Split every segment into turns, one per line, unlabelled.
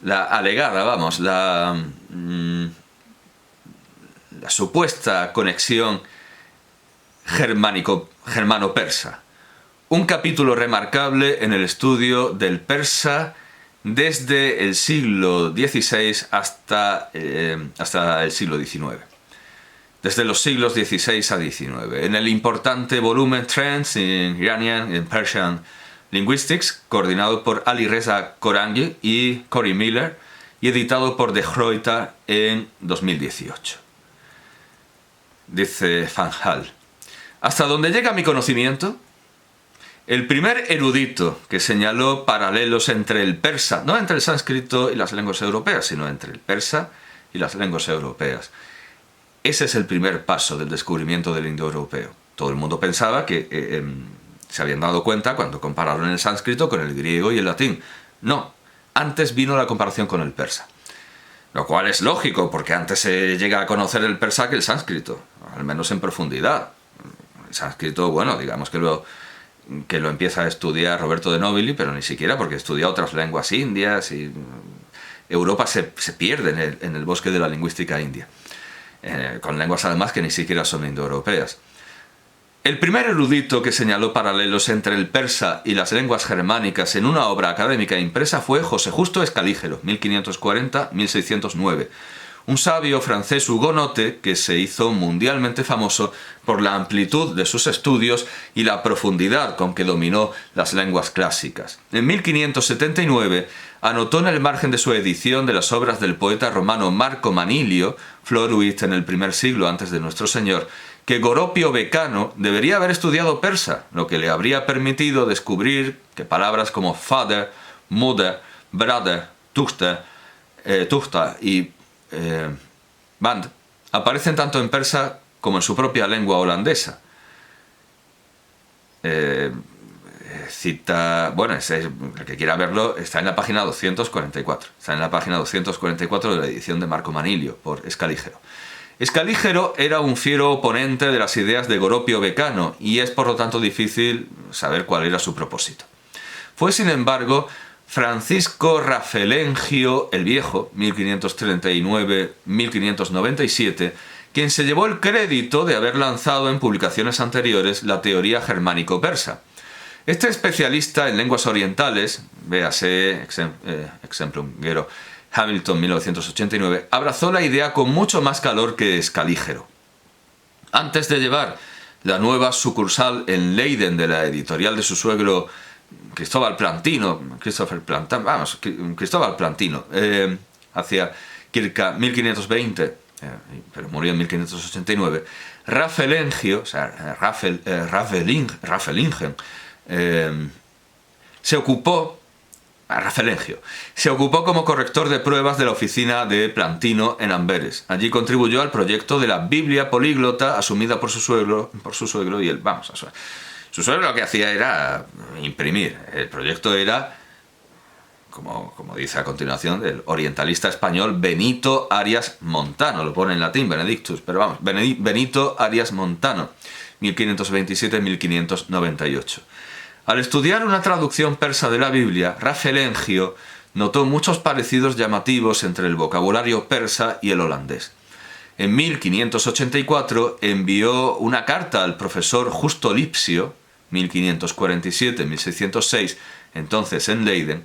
la alegada, vamos, la supuesta conexión germano-persa. Un capítulo remarcable en el estudio del persa desde el siglo XVI hasta el siglo XIX. Desde los siglos XVI a XIX. En el importante volumen Trends in Iranian and Persian Linguistics, coordinado por Ali Reza Korangi y Cory Miller, y editado por De Gruyter en 2018. Dice Van Hal: hasta donde llega mi conocimiento, el primer erudito que señaló paralelos entre el persa, no entre el sánscrito y las lenguas europeas, sino entre el persa y las lenguas europeas. Ese es el primer paso del descubrimiento del indoeuropeo. Todo el mundo pensaba que se habían dado cuenta cuando compararon el sánscrito con el griego y el latín. No, antes vino la comparación con el persa. Lo cual es lógico, porque antes se llega a conocer el persa que el sánscrito, al menos en profundidad. El sánscrito, bueno, digamos que lo empieza a estudiar Roberto de Nobili, pero ni siquiera, porque estudia otras lenguas indias y Europa se pierde en el bosque de la lingüística india, con lenguas además que ni siquiera son indoeuropeas. El primer erudito que señaló paralelos entre el persa y las lenguas germánicas en una obra académica impresa fue José Justo Escalígero, 1540-1609, un sabio francés hugonote que se hizo mundialmente famoso por la amplitud de sus estudios y la profundidad con que dominó las lenguas clásicas. En 1579 anotó en el margen de su edición de las obras del poeta romano Marco Manilio, Floruit en el primer siglo antes de nuestro Señor, que Goropio Becano debería haber estudiado persa, lo que le habría permitido descubrir que palabras como father, mother, brother, tuchta y band aparecen tanto en persa como en su propia lengua holandesa. Cita, bueno, el que quiera verlo está en la página 244. Está en la página 244 de la edición de Marco Manilio por Escalígero. Escalígero era un fiero oponente de las ideas de Goropio Becano y es por lo tanto difícil saber cuál era su propósito. Fue, sin embargo, Francisco Rafelengio el Viejo, 1539-1597, quien se llevó el crédito de haber lanzado en publicaciones anteriores la teoría germánico-persa. Este especialista en lenguas orientales, véase Exemplum Gero Hamilton 1989, abrazó la idea con mucho más calor que Escalígero. Antes de llevar la nueva sucursal en Leiden de la editorial de su suegro Cristóbal Plantino, hacia Kirka 1520, pero murió en 1589, Rafelengio, o sea, Rafelingen, se ocupó como corrector de pruebas de la oficina de Plantino en Amberes. Allí contribuyó al proyecto de la Biblia políglota asumida por su suegro y él. Su suegro lo que hacía era imprimir. El proyecto era, como dice a continuación, del orientalista español Benito Arias Montano. Lo pone en latín, Benedictus, pero vamos, Benito Arias Montano, 1527-1598. Al estudiar una traducción persa de la Biblia, Rafelengio notó muchos parecidos llamativos entre el vocabulario persa y el holandés. En 1584 envió una carta al profesor Justo Lipsio, 1547-1606, entonces en Leiden,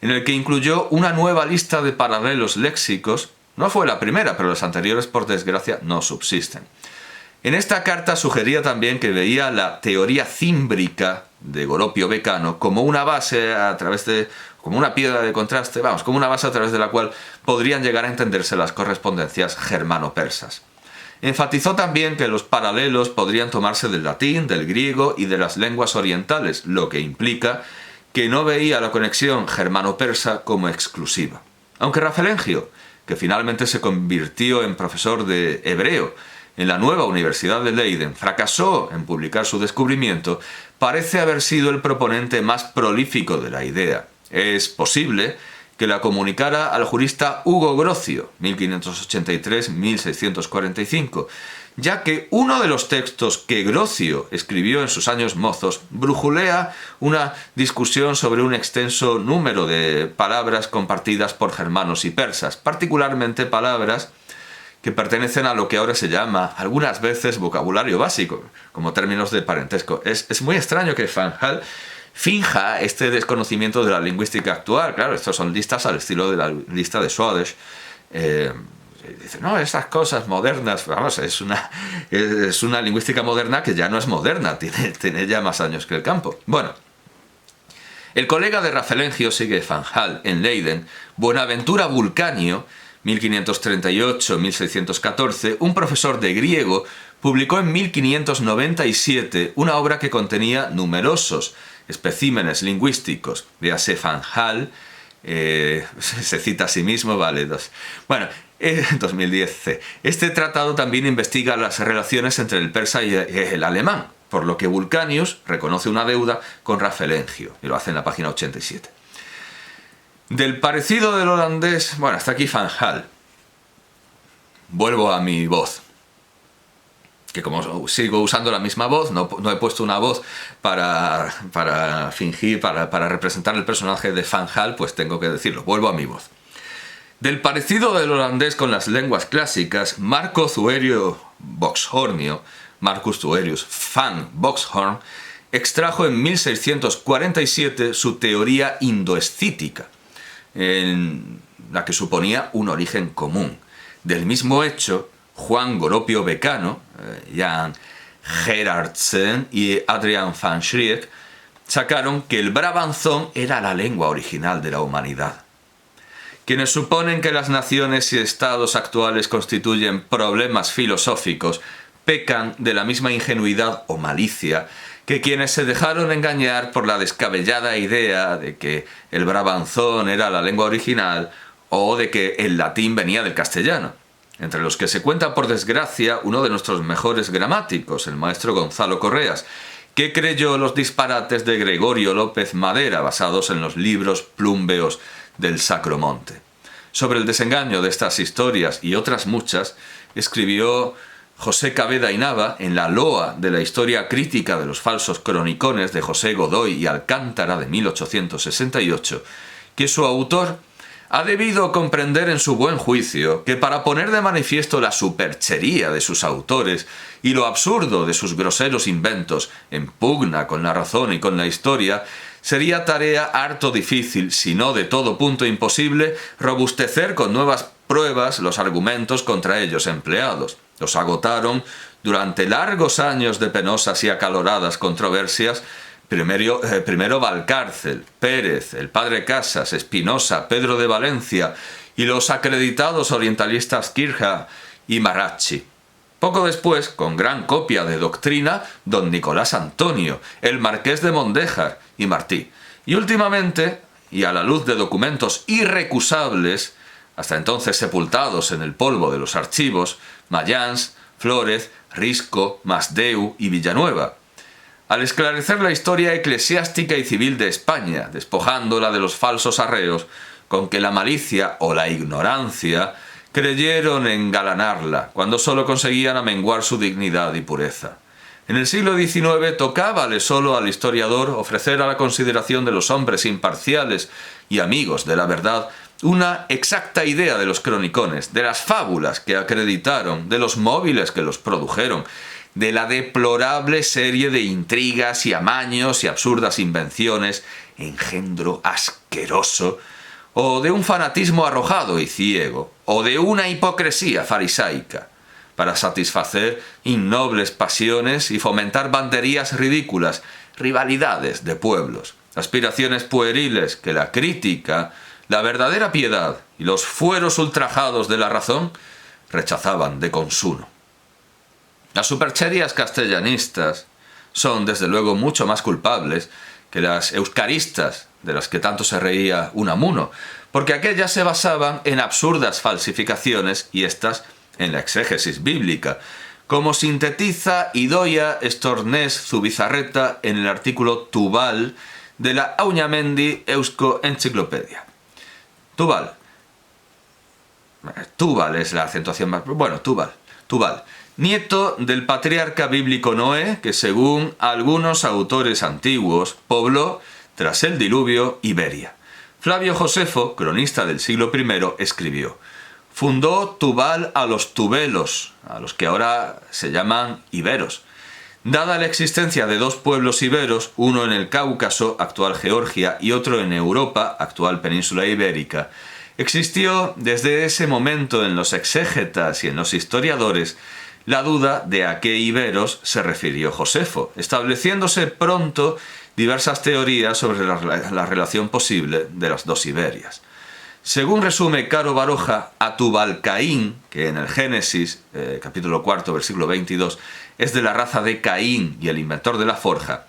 en el que incluyó una nueva lista de paralelos léxicos. No fue la primera, pero las anteriores, por desgracia, no subsisten. En esta carta sugería también que veía la teoría címbrica de Goropio Becano como una base como una piedra de contraste, como una base a través de la cual podrían llegar a entenderse las correspondencias germano-persas. Enfatizó también que los paralelos podrían tomarse del latín, del griego y de las lenguas orientales, lo que implica que no veía la conexión germano-persa como exclusiva. Aunque Rafelengio, que finalmente se convirtió en profesor de hebreo en la nueva Universidad de Leiden, fracasó en publicar su descubrimiento, parece haber sido el proponente más prolífico de la idea. Es posible que la comunicara al jurista Hugo Grocio, 1583-1645, ya que uno de los textos que Grocio escribió en sus años mozos brujulea una discusión sobre un extenso número de palabras compartidas por germanos y persas, particularmente palabras que pertenecen a lo que ahora se llama algunas veces vocabulario básico, como términos de parentesco. Es muy extraño que Van Hal finja este desconocimiento de la lingüística actual. Claro, estos son listas al estilo de la lista de Swadesh. Dice, no, estas cosas modernas, vamos, es una lingüística moderna que ya no es moderna, tiene ya más años que el campo. Bueno, el colega de Rafelengio sigue Van Hal en Leiden, Buenaventura Vulcanio, 1538-1614, un profesor de griego, publicó en 1597 una obra que contenía numerosos especímenes lingüísticos. Véase Van Hal, se cita a sí mismo, vale, Bueno, 2010. Este tratado también investiga las relaciones entre el persa y el alemán, por lo que Vulcanius reconoce una deuda con Rafelengio, y lo hace en la página 87. Del parecido del holandés, bueno, hasta aquí Van Hal. Vuelvo a mi voz, que como sigo usando la misma voz, no he puesto una voz para fingir, para representar el personaje de Van Hal, pues tengo que decirlo, vuelvo a mi voz. Del parecido del holandés con las lenguas clásicas, Marco Zuerio Boxhornio, Marcus Zuerius van Boxhorn, extrajo en 1647 su teoría indoescítica, en la que suponía un origen común. Del mismo hecho, Juan Goropio Becano, Jan Gerardsen y Adrian van Schriek sacaron que el brabanzón era la lengua original de la humanidad. Quienes suponen que las naciones y estados actuales constituyen problemas filosóficos pecan de la misma ingenuidad o malicia que quienes se dejaron engañar por la descabellada idea de que el brabanzón era la lengua original o de que el latín venía del castellano, entre los que se cuenta por desgracia uno de nuestros mejores gramáticos, el maestro Gonzalo Correas, que creyó los disparates de Gregorio López Madera basados en los libros plúmbeos del Sacro Monte. Sobre el desengaño de estas historias y otras muchas, escribió José Caveda y Nava en la loa de la historia crítica de los falsos cronicones de José Godoy y Alcántara de 1868, que su autor ha debido comprender en su buen juicio que para poner de manifiesto la superchería de sus autores y lo absurdo de sus groseros inventos en pugna con la razón y con la historia, sería tarea harto difícil, si no de todo punto imposible, robustecer con nuevas pruebas los argumentos contra ellos empleados. Los agotaron durante largos años de penosas y acaloradas controversias, primero Valcárcel, Pérez, el padre Casas, Espinosa, Pedro de Valencia y los acreditados orientalistas Kirchner y Marracci. Poco después, con gran copia de doctrina, don Nicolás Antonio, el marqués de Mondéjar y Martí. Y últimamente, y a la luz de documentos irrecusables, hasta entonces sepultados en el polvo de los archivos, Mayans, Flórez, Risco, Masdeu y Villanueva. Al esclarecer la historia eclesiástica y civil de España, despojándola de los falsos arreos con que la malicia o la ignorancia creyeron engalanarla, cuando sólo conseguían amenguar su dignidad y pureza. En el siglo XIX tocábale solo al historiador ofrecer a la consideración de los hombres imparciales y amigos de la verdad una exacta idea de los cronicones, de las fábulas que acreditaron, de los móviles que los produjeron, de la deplorable serie de intrigas y amaños y absurdas invenciones, engendro asqueroso, o de un fanatismo arrojado y ciego, o de una hipocresía farisaica, para satisfacer innobles pasiones y fomentar banderías ridículas, rivalidades de pueblos, aspiraciones pueriles que la crítica, la verdadera piedad y los fueros ultrajados de la razón rechazaban de consuno. Las supercherías castellanistas son, desde luego, mucho más culpables que las euskaristas, de las que tanto se reía Unamuno, porque aquellas se basaban en absurdas falsificaciones y estas en la exégesis bíblica, como sintetiza Idoia Estornés Zubizarreta en el artículo Tubal de la Auñamendi Eusko Enciclopedia. Tubal. Tubal es la acentuación más... Bueno, Tubal. Nieto del patriarca bíblico Noé, que según algunos autores antiguos pobló, tras el diluvio, Iberia. Flavio Josefo, cronista del siglo I, escribió: fundó Tubal a los tubelos, a los que ahora se llaman iberos. Dada la existencia de dos pueblos iberos, uno en el Cáucaso, actual Georgia, y otro en Europa, actual península ibérica, existió desde ese momento en los exégetas y en los historiadores la duda de a qué iberos se refirió Josefo, estableciéndose pronto diversas teorías sobre la relación posible de las dos Iberias. Según resume Caro Baroja, a Tubal-Caín, que en el Génesis, capítulo 4, versículo 22, es de la raza de Caín y el inventor de la forja,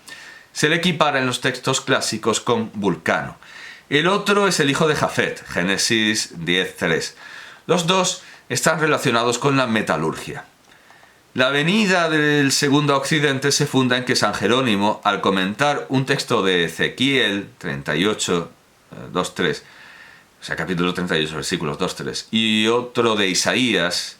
se le equipara en los textos clásicos con Vulcano. El otro es el hijo de Jafet, Génesis 10:3. Los dos están relacionados con la metalurgia. La venida del segundo a Occidente se funda en que San Jerónimo, al comentar un texto de Ezequiel 38, 2-3, o sea, capítulo 38, versículos 2-3, y otro de Isaías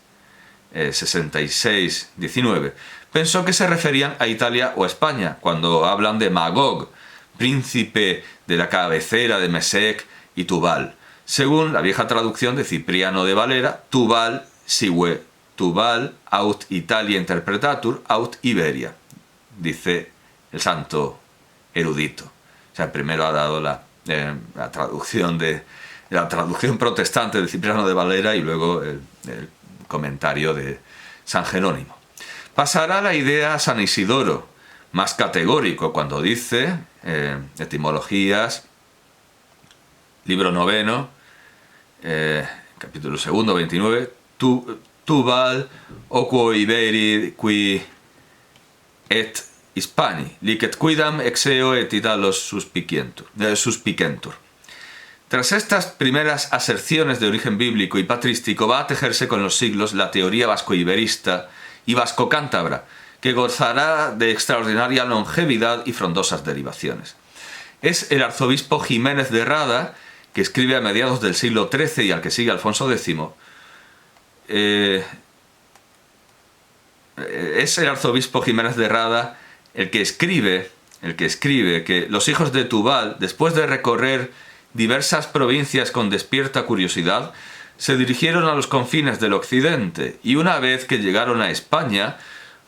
66, 19, pensó que se referían a Italia o a España, cuando hablan de Magog, príncipe de la cabecera de Mesec y Tubal. Según la vieja traducción de Cipriano de Valera, Tubal sigue Tubal aut Italia interpretatur aut Iberia, dice el santo erudito. O sea, primero ha dado la traducción protestante de Cipriano de Valera y luego el comentario de San Jerónimo. Pasará la idea a San Isidoro, más categórico, cuando dice, Etimologías, libro 9, capítulo 2, 29, Tubal, oquo Iberi, qui et Hispani, licet quidam exeo et Italos suspicentur. Tras estas primeras aserciones de origen bíblico y patrístico, va a tejerse con los siglos la teoría vasco-iberista y vasco-cántabra, que gozará de extraordinaria longevidad y frondosas derivaciones. Es el arzobispo Jiménez de Rada, que escribe a mediados del siglo XIII y al que sigue Alfonso X, es el arzobispo Jiménez de Rada el que escribe que los hijos de Tubal, después de recorrer diversas provincias con despierta curiosidad, se dirigieron a los confines del occidente y una vez que llegaron a España,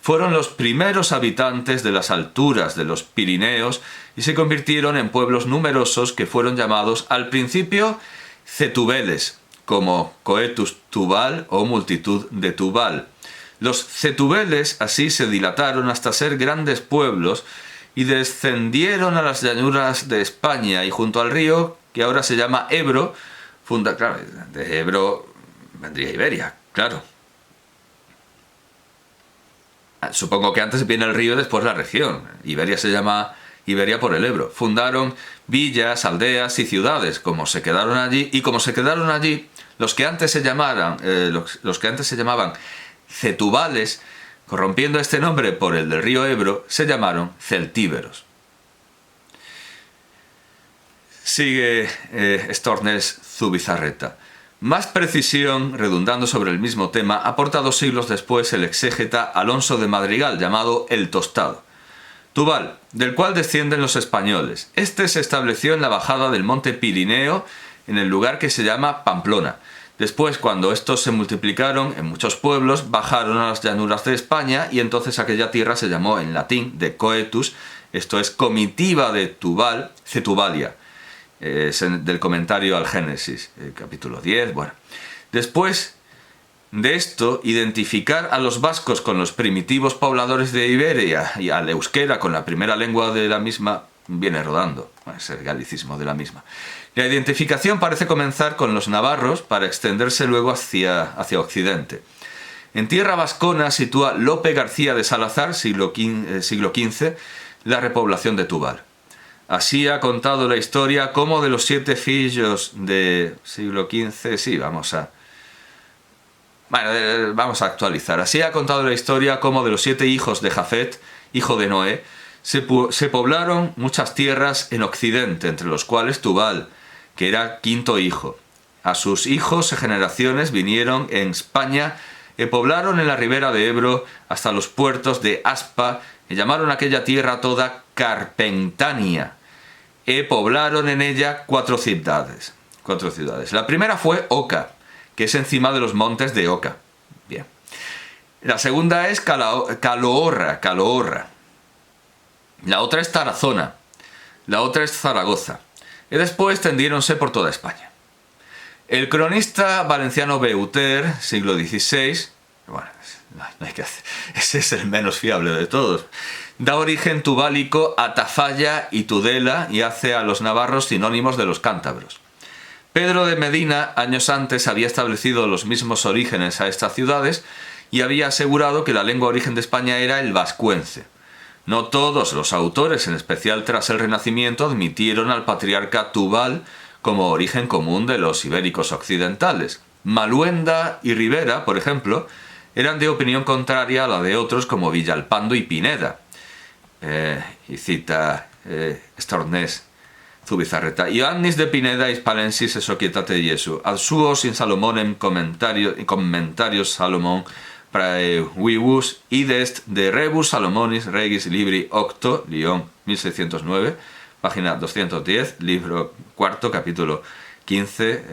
fueron los primeros habitantes de las alturas de los Pirineos y se convirtieron en pueblos numerosos que fueron llamados al principio cetubeles, como coetus Tubal o multitud de Tubal. Los cetubeles así se dilataron hasta ser grandes pueblos y descendieron a las llanuras de España y junto al río, que ahora se llama Ebro, claro, de Ebro vendría Iberia, claro. Supongo que antes viene el río y después la región. Iberia se llama Iberia por el Ebro. Fundaron villas, aldeas y ciudades, como se quedaron allí, los que antes se llamaban cetubales, corrompiendo este nombre por el del río Ebro, se llamaron celtíberos. Sigue Stornes Zubizarreta. Más precisión, redundando sobre el mismo tema, aporta 2 siglos después el exégeta Alonso de Madrigal, llamado El Tostado. Tubal, del cual descienden los españoles. Este se estableció en la bajada del monte Pirineo, en el lugar que se llama Pamplona. Después, cuando estos se multiplicaron en muchos pueblos, bajaron a las llanuras de España y entonces aquella tierra se llamó en latín de coetus, esto es comitiva de Tubal, Cetubalia. Es del comentario al Génesis, capítulo 10, bueno. Después de esto, identificar a los vascos con los primitivos pobladores de Iberia y al euskera con la primera lengua de la misma, viene rodando, es el galicismo de la misma. La identificación parece comenzar con los navarros para extenderse luego hacia occidente. En tierra vascona sitúa Lope García de Salazar, siglo XV, la repoblación de Tubal. Así ha contado la historia como de los 7 fillos de siglo XV, sí, vamos a actualizar. Así ha contado la historia como de los 7 hijos de Jafet, hijo de Noé, se poblaron muchas tierras en occidente, entre los cuales Tubal, que era 5º hijo. a sus hijos e generaciones vinieron en España e poblaron en la ribera de Ebro hasta los puertos de Aspa y llamaron aquella tierra toda Carpentania e poblaron en ella cuatro ciudades. La primera fue Oca, que es encima de los montes de Oca. Bien. La segunda es Calahorra. La otra es Tarazona. La otra es Zaragoza. Y después tendiéronse por toda España. El cronista valenciano Beuter, siglo XVI, bueno, no hay que hacer, ese es el menos fiable de todos, da origen tubálico a Tafalla y Tudela y hace a los navarros sinónimos de los cántabros. Pedro de Medina, años antes, había establecido los mismos orígenes a estas ciudades y había asegurado que la lengua origen de España era el vascuence. No todos los autores, en especial tras el Renacimiento, admitieron al patriarca Tubal como origen común de los ibéricos occidentales. Maluenda y Rivera, por ejemplo, eran de opinión contraria a la de otros como Villalpando y Pineda. Y cita Stornés, Zubizarreta. Ioannis de Pineda hispalensis societate Iesu. Ad suos in Salomonem commentarios Salomón prae vivus idest de rebus Salomonis regis libri octo, Lyon 1609, página 210, libro cuarto, capítulo 15,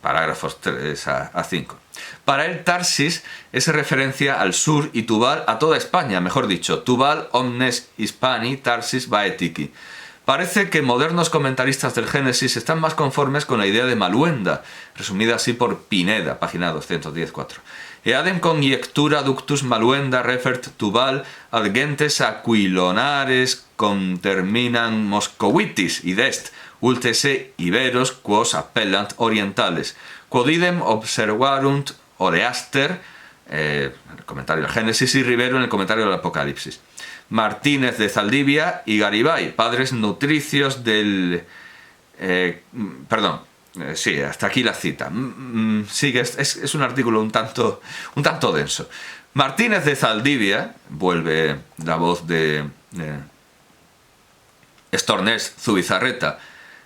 parágrafos 3 a 5. Para él, Tarsis es referencia al sur y Tubal a toda España, mejor dicho, Tubal omnes Hispani, Tarsis Baetici. Parece que modernos comentaristas del Génesis están más conformes con la idea de Maluenda, resumida así por Pineda, página 210.4. Eadem conjectura ductus Maluenda refert Tubal ad gentes aquilonares conterminan Moscovitis idest, ultese iberos quos appellant orientales, quod idem observarunt Oreaster, el comentario del Génesis, y Rivero en el comentario del Apocalipsis. Martínez de Zaldivia y Garibay, padres nutricios del... sí, hasta aquí la cita. Sigue, es un artículo un tanto denso. Martínez de Zaldivia, vuelve la voz de Stornés Zubizarreta,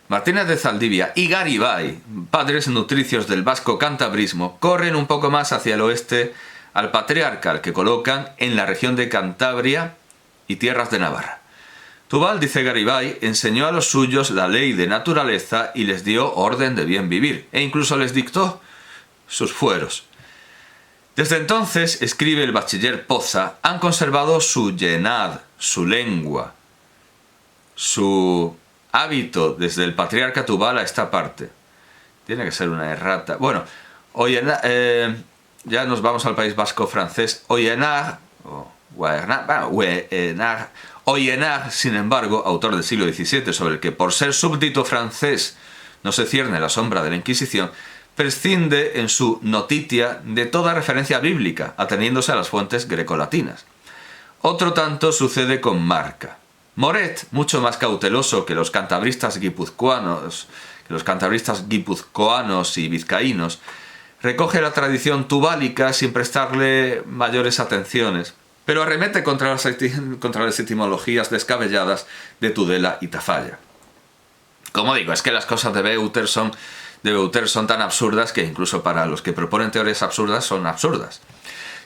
Martínez de Zaldivia y Garibay, padres nutricios del vasco cantabrismo, corren un poco más hacia el oeste al patriarcal que colocan en la región de Cantabria y tierras de Navarra. Tubal, dice Garibay, enseñó a los suyos la ley de naturaleza y les dio orden de bien vivir, e incluso les dictó sus fueros. Desde entonces, escribe el bachiller Poza, han conservado su llenad, su lengua, su hábito desde el patriarca Tubal a esta parte. Tiene que ser una errata. Bueno, ya nos vamos al País Vasco francés. Oyenag, sin embargo, autor del siglo XVII, sobre el que por ser súbdito francés no se cierne la sombra de la Inquisición, prescinde en su Notitia de toda referencia bíblica, ateniéndose a las fuentes grecolatinas. Otro tanto sucede con Marca. Moret, mucho más cauteloso que los cantabristas guipuzcoanos y vizcaínos, recoge la tradición tubálica sin prestarle mayores atenciones, pero arremete contra las etimologías descabelladas de Tudela y Tafalla. Como digo, es que las cosas de Beuter son tan absurdas que incluso para los que proponen teorías absurdas son absurdas.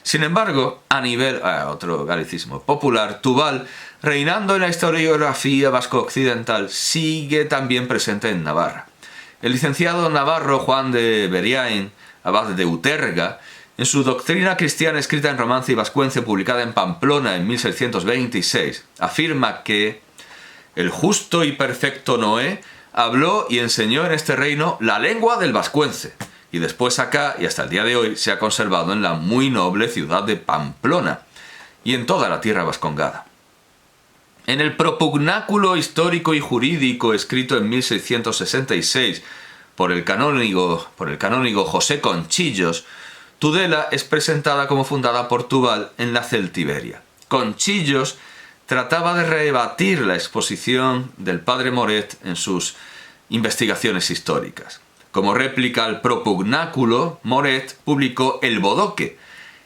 Sin embargo, a nivel, otro galicismo popular, Tubal, reinando en la historiografía vasco-occidental, sigue también presente en Navarra. El licenciado navarro Juan de Beriain, abad de Uterga, en su Doctrina Cristiana escrita en romance y vascuence publicada en Pamplona en 1626, afirma que el justo y perfecto Noé habló y enseñó en este reino la lengua del vascuence, y después acá y hasta el día de hoy se ha conservado en la muy noble ciudad de Pamplona y en toda la tierra vascongada. En el propugnáculo histórico y jurídico escrito en 1666 por el canónigo José Conchillos, Tudela es presentada como fundada por Tubal en la Celtiberia. Conchillos trataba de rebatir la exposición del padre Moret en sus investigaciones históricas. Como réplica al propugnáculo, Moret publicó El Bodoque,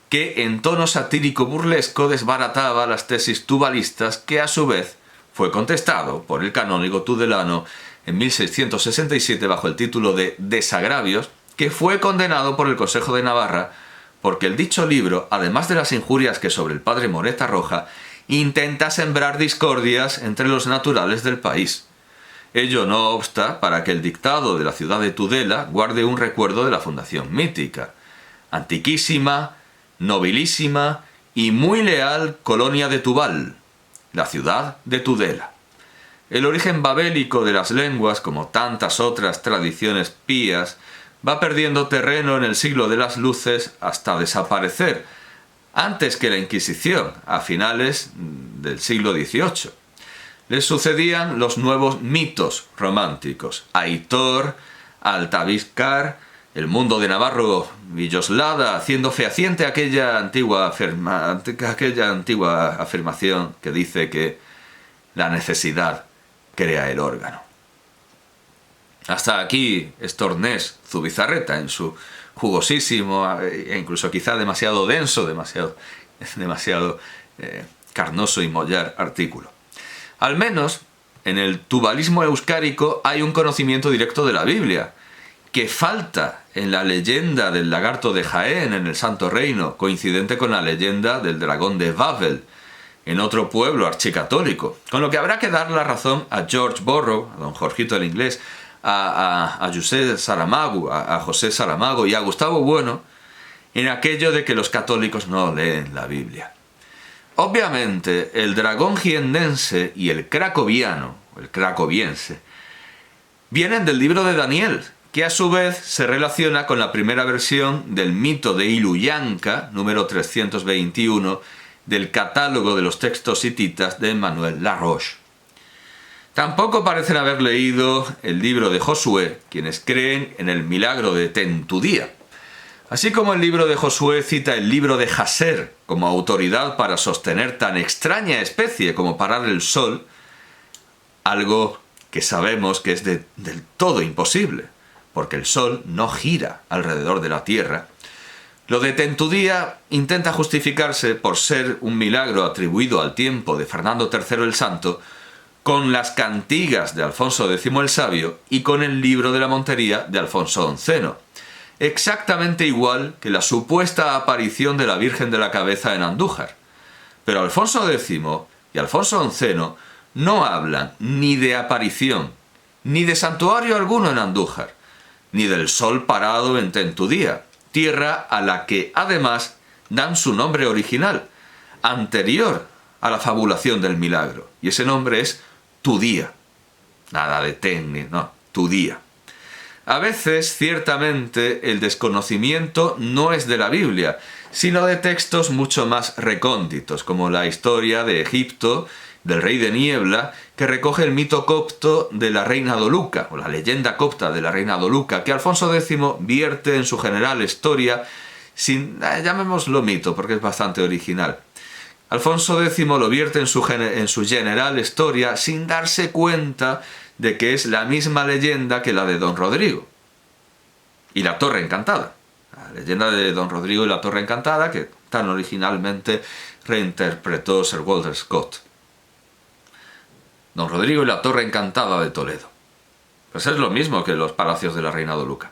que en tono satírico burlesco desbarataba las tesis tubalistas que a su vez fue contestado por el canónigo tudelano en 1667 bajo el título de Desagravios, que fue condenado por el Consejo de Navarra porque el dicho libro, además de las injurias que sobre el padre Moreta Roja, intenta sembrar discordias entre los naturales del país. Ello no obsta para que el dictado de la ciudad de Tudela guarde un recuerdo de la fundación mítica, antiquísima, nobilísima y muy leal colonia de Tubal, la ciudad de Tudela. El origen babélico de las lenguas, como tantas otras tradiciones pías, va perdiendo terreno en el siglo de las luces hasta desaparecer, antes que la Inquisición, a finales del siglo XVIII. Les sucedían los nuevos mitos románticos: Aitor, Altavizcar, el mundo de Navarro Villoslada, haciendo fehaciente aquella antigua afirmación que dice que la necesidad crea el órgano. Hasta aquí Estornés Zubizarreta en su jugosísimo e incluso quizá demasiado denso, demasiado carnoso y mollar artículo. Al menos en el tubalismo euskárico hay un conocimiento directo de la Biblia, que falta en la leyenda del lagarto de Jaén en el Santo Reino, coincidente con la leyenda del dragón de Babel en otro pueblo archicatólico, con lo que habrá que dar la razón a George Borrow, a don Jorgito el Inglés, a José Saramago, a José Saramago y a Gustavo Bueno en aquello de que los católicos no leen la Biblia. Obviamente, el dragón jiennense y el cracoviano, o el cracoviense, vienen del libro de Daniel, que a su vez se relaciona con la primera versión del mito de Iluyanca, número 321, del catálogo de los textos hititas de Emmanuel Laroche. Tampoco parecen haber leído el libro de Josué, quienes creen en el milagro de Tentudía. Así como el libro de Josué cita el libro de Jaser como autoridad para sostener tan extraña especie como parar el sol, algo que sabemos que es del todo imposible, porque el sol no gira alrededor de la Tierra, lo de Tentudía intenta justificarse por ser un milagro atribuido al tiempo de Fernando III el Santo, con las cantigas de Alfonso X el Sabio y con el libro de la Montería de Alfonso XI. Exactamente igual que la supuesta aparición de la Virgen de la Cabeza en Andújar. Pero Alfonso X y Alfonso XI no hablan ni de aparición, ni de santuario alguno en Andújar, ni del sol parado en Tentudía, tierra a la que además dan su nombre original, anterior a la fabulación del milagro, y ese nombre es Tudía. Nada de Ten, no, Tudía. A veces, ciertamente, el desconocimiento no es de la Biblia, sino de textos mucho más recónditos, como la historia de Egipto, del rey de niebla, que recoge el mito copto de la reina Doluca, o la leyenda copta de la reina Doluca, que Alfonso X vierte en su general historia, llamémoslo mito, porque es bastante original. Alfonso X lo vierte en su general historia sin darse cuenta de que es la misma leyenda que la de Don Rodrigo y la Torre Encantada. La leyenda de Don Rodrigo y la Torre Encantada que tan originalmente reinterpretó Sir Walter Scott. Don Rodrigo y la Torre Encantada de Toledo. Pues es lo mismo que los palacios de la reina Doluca.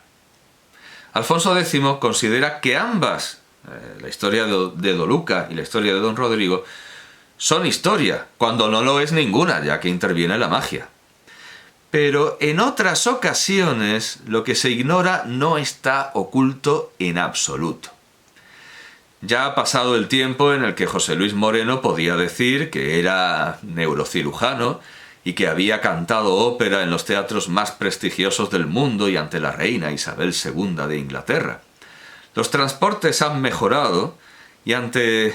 Alfonso X considera que ambas, la historia de Doluca y la historia de Don Rodrigo, son historia, cuando no lo es ninguna, ya que interviene la magia. Pero en otras ocasiones lo que se ignora no está oculto en absoluto. Ya ha pasado el tiempo en el que José Luis Moreno podía decir que era neurocirujano y que había cantado ópera en los teatros más prestigiosos del mundo y ante la reina Isabel II de Inglaterra. Los transportes han mejorado y antes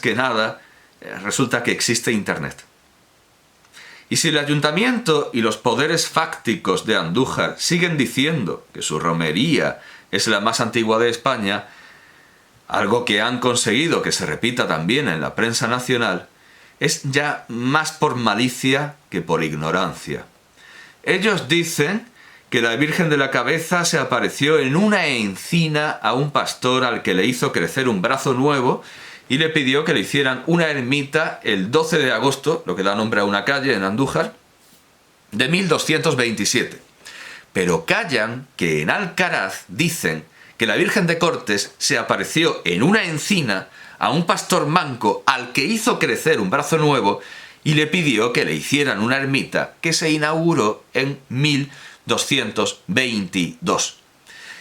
que nada resulta que existe Internet. Y si el ayuntamiento y los poderes fácticos de Andújar siguen diciendo que su romería es la más antigua de España, algo que han conseguido que se repita también en la prensa nacional, es ya más por malicia que por ignorancia. Ellos dicen que la Virgen de la Cabeza se apareció en una encina a un pastor al que le hizo crecer un brazo nuevo y le pidió que le hicieran una ermita el 12 de agosto, lo que da nombre a una calle en Andújar, de 1227. Pero callan que en Alcaraz dicen que la Virgen de Cortes se apareció en una encina a un pastor manco al que hizo crecer un brazo nuevo y le pidió que le hicieran una ermita que se inauguró en 1222.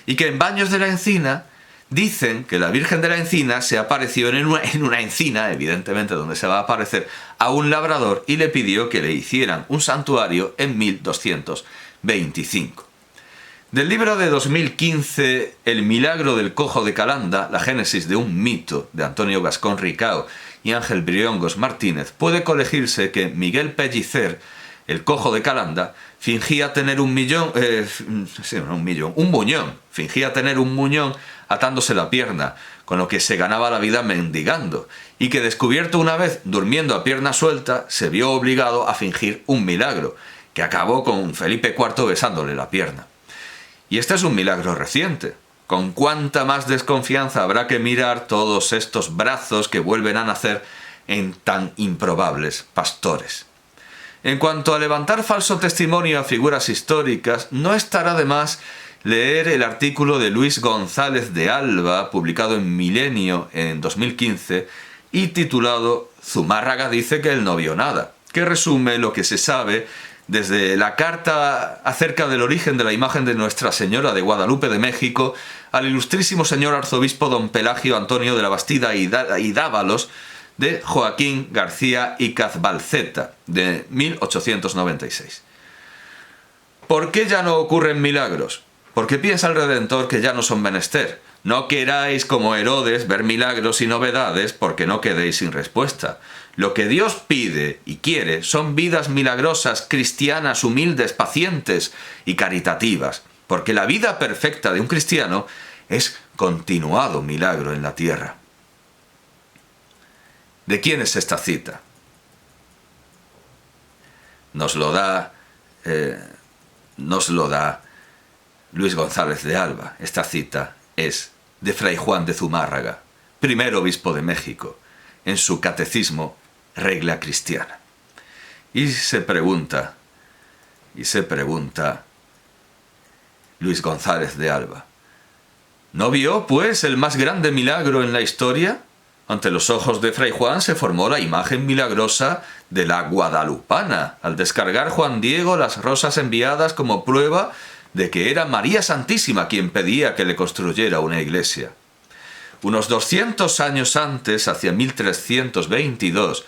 Y que en Baños de la Encina dicen que la Virgen de la Encina se apareció en una encina, evidentemente donde se va a aparecer, a un labrador y le pidió que le hicieran un santuario en 1225. Del libro de 2015, El milagro del cojo de Calanda, la génesis de un mito, de Antonio Gascón Ricao y Ángel Briongos Martínez, puede colegirse que Miguel Pellicer, el cojo de Calanda, fingía tener un muñón, fingía tener un muñón atándose la pierna, con lo que se ganaba la vida mendigando, y que descubierto una vez durmiendo a pierna suelta, se vio obligado a fingir un milagro, que acabó con Felipe IV besándole la pierna. Y este es un milagro reciente. Con cuánta más desconfianza habrá que mirar todos estos brazos que vuelven a nacer en tan improbables pastores. En cuanto a levantar falso testimonio a figuras históricas, no estará de más leer el artículo de Luis González de Alba, publicado en Milenio en 2015, y titulado «Zumárraga dice que él no vio nada», que resume lo que se sabe desde la carta acerca del origen de la imagen de Nuestra Señora de Guadalupe de México al ilustrísimo señor arzobispo don Pelagio Antonio de la Bastida y Dávalos de Joaquín García y Cazbalceta, de 1896. ¿Por qué ya no ocurren milagros? Porque piensa el Redentor que ya no son menester. No queráis, como Herodes, ver milagros y novedades, porque no quedéis sin respuesta. Lo que Dios pide y quiere son vidas milagrosas, cristianas, humildes, pacientes y caritativas, porque la vida perfecta de un cristiano es continuado milagro en la tierra. ¿De quién es esta cita? Nos lo da Luis González de Alba. Esta cita es de Fray Juan de Zumárraga, primer obispo de México, en su Catecismo Regla Cristiana. Y se pregunta Luis González de Alba, ¿no vio, pues, el más grande milagro en la historia? Ante los ojos de Fray Juan se formó la imagen milagrosa de la guadalupana, al descargar Juan Diego las rosas enviadas como prueba de que era María Santísima quien pedía que le construyera una iglesia. Unos 200 años antes, hacia 1322,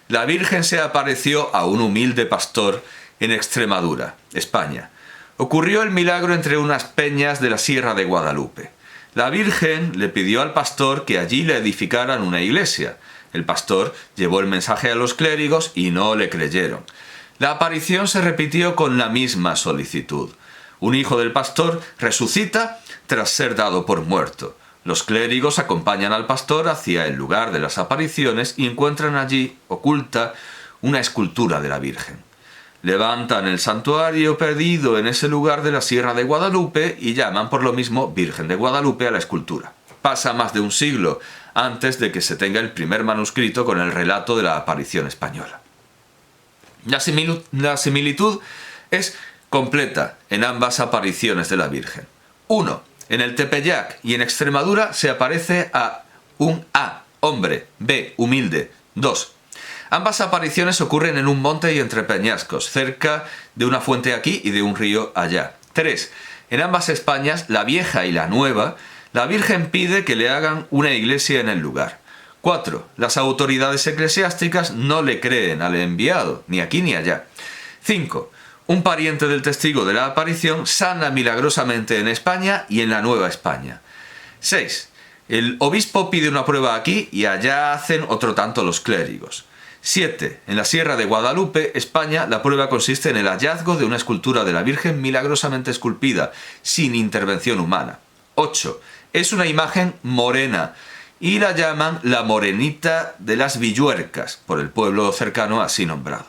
la Virgen se apareció a un humilde pastor en Extremadura, España. Ocurrió el milagro entre unas peñas de la Sierra de Guadalupe. La Virgen le pidió al pastor que allí le edificaran una iglesia. El pastor llevó el mensaje a los clérigos y no le creyeron. La aparición se repitió con la misma solicitud. Un hijo del pastor resucita tras ser dado por muerto. Los clérigos acompañan al pastor hacia el lugar de las apariciones y encuentran allí, oculta, una escultura de la Virgen. Levantan el santuario perdido en ese lugar de la Sierra de Guadalupe y llaman por lo mismo Virgen de Guadalupe a la escultura. Pasa más de un siglo antes de que se tenga el primer manuscrito con el relato de la aparición española. La similitud es completa en ambas apariciones de la Virgen. 1. En el Tepeyac y en Extremadura se aparece a un A, hombre, B, humilde. 2. Ambas apariciones ocurren en un monte y entre peñascos, cerca de una fuente aquí y de un río allá. 3. En ambas Españas, la vieja y la nueva, la Virgen pide que le hagan una iglesia en el lugar. 4. Las autoridades eclesiásticas no le creen al enviado, ni aquí ni allá. 5. Un pariente del testigo de la aparición sana milagrosamente en España y en la Nueva España. 6. El obispo pide una prueba aquí y allá hacen otro tanto los clérigos. 7. En la Sierra de Guadalupe, España, la prueba consiste en el hallazgo de una escultura de la Virgen milagrosamente esculpida, sin intervención humana. 8. Es una imagen morena y la llaman la Morenita de las Villuercas, por el pueblo cercano así nombrado.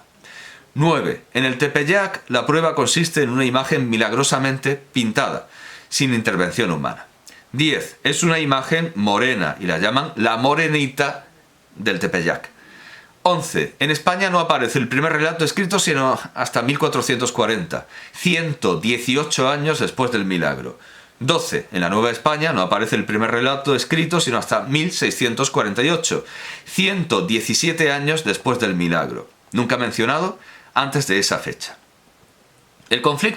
9. En el Tepeyac, la prueba consiste en una imagen milagrosamente pintada, sin intervención humana. 10. Es una imagen morena y la llaman la Morenita del Tepeyac. 11. En España no aparece el primer relato escrito sino hasta 1440, 118 años después del milagro. 12. En la Nueva España no aparece el primer relato escrito sino hasta 1648, 117 años después del milagro. Nunca mencionado antes de esa fecha. El conflicto